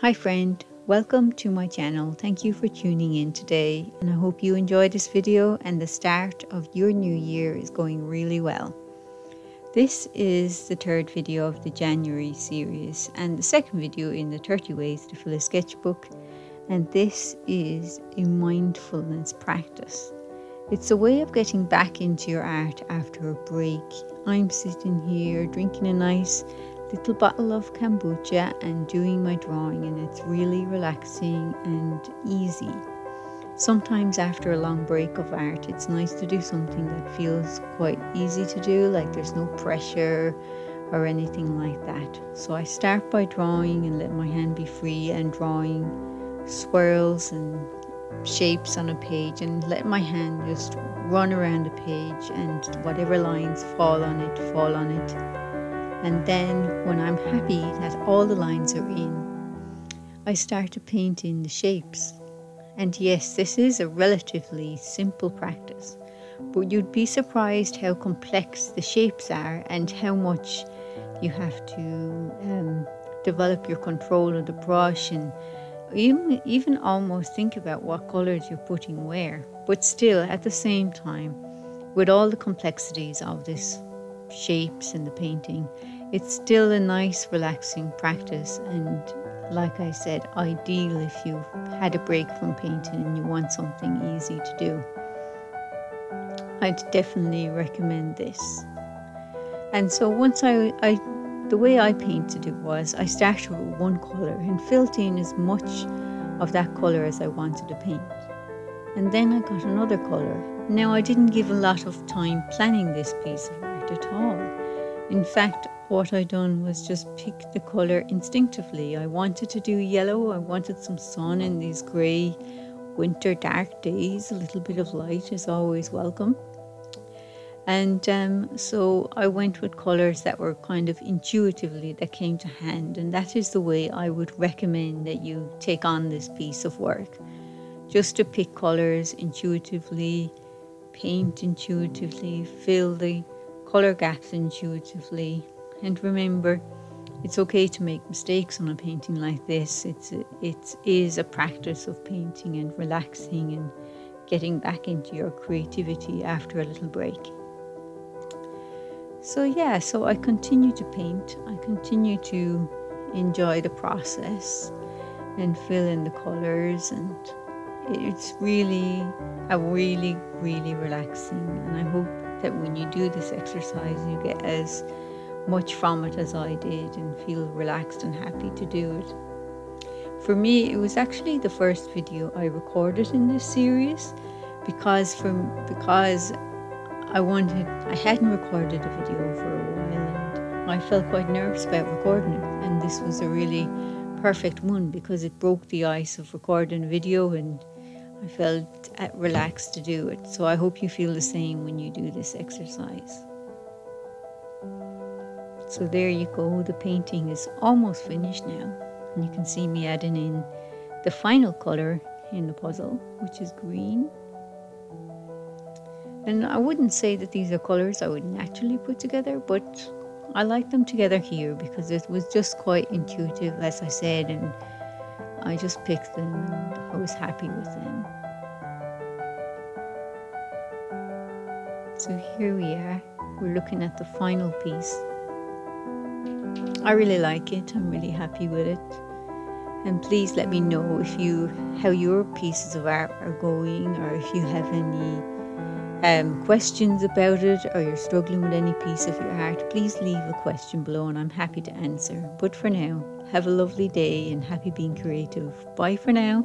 Hi friend, welcome to my channel. Thank you for tuning in today, and I hope you enjoy this video and the start of your new year is going really well. This is the third video of the January series and the second video in the 30 ways to fill a sketchbook, and this is a mindfulness practice. It's a way of getting back into your art after a break. I'm sitting here drinking a nice little bottle of kombucha and doing my drawing, and it's really relaxing and easy. Sometimes after a long break of art, it's nice to do something that feels quite easy to do, like there's no pressure or anything like that. So I start by drawing and let my hand be free and drawing swirls and shapes on a page and let my hand just run around the page, and whatever lines fall on it. And then when I'm happy that all the lines are in, I start to paint in the shapes. And yes, this is a relatively simple practice, but you'd be surprised how complex the shapes are and how much you have to develop your control of the brush, and even almost think about what colors you're putting where. But still, at the same time, with all the complexities of this shapes and the painting, it's still a nice relaxing practice, and like I said, ideal if you've had a break from painting and you want something easy to do. I'd definitely recommend this. And so once the way I painted it was I started with one colour and filled in as much of that colour as I wanted to paint. And then I got another colour. Now I didn't give a lot of time planning this piece of art at all. In fact, what I done was just pick the colour instinctively. I wanted to do yellow, I wanted some sun in these grey winter dark days. A little bit of light is always welcome. And so I went with colours that were kind of intuitively that came to hand, and that is the way I would recommend that you take on this piece of work. Just to pick colours intuitively, paint intuitively, fill the colour gaps intuitively. And remember, it's okay to make mistakes on a painting like this. It is a practice of painting and relaxing and getting back into your creativity after a little break. So yeah, so I continue to paint. I continue to enjoy the process and fill in the colours, and it's really relaxing. And I hope that when you do this exercise, you get as much from it as I did and feel relaxed and happy to do it. For me, it was actually the first video I recorded in this series because I hadn't recorded a video for a while, and I felt quite nervous about recording it, and this was a really perfect one because it broke the ice of recording a video, and I felt relaxed to do it. So I hope you feel the same when you do this exercise. So there you go, the painting is almost finished now, and you can see me adding in the final colour in the puzzle, which is green. And I wouldn't say that these are colours I would naturally put together, but I like them together here because it was just quite intuitive, as I said, and I just picked them and I was happy with them. So here we are, we're looking at the final piece. I really like it, I'm really happy with it. And please let me know how your pieces of art are going, or if you have any questions about it, or you're struggling with any piece of your art. Please leave a question below and I'm happy to answer. But for now, have a lovely day and happy being creative. Bye for now.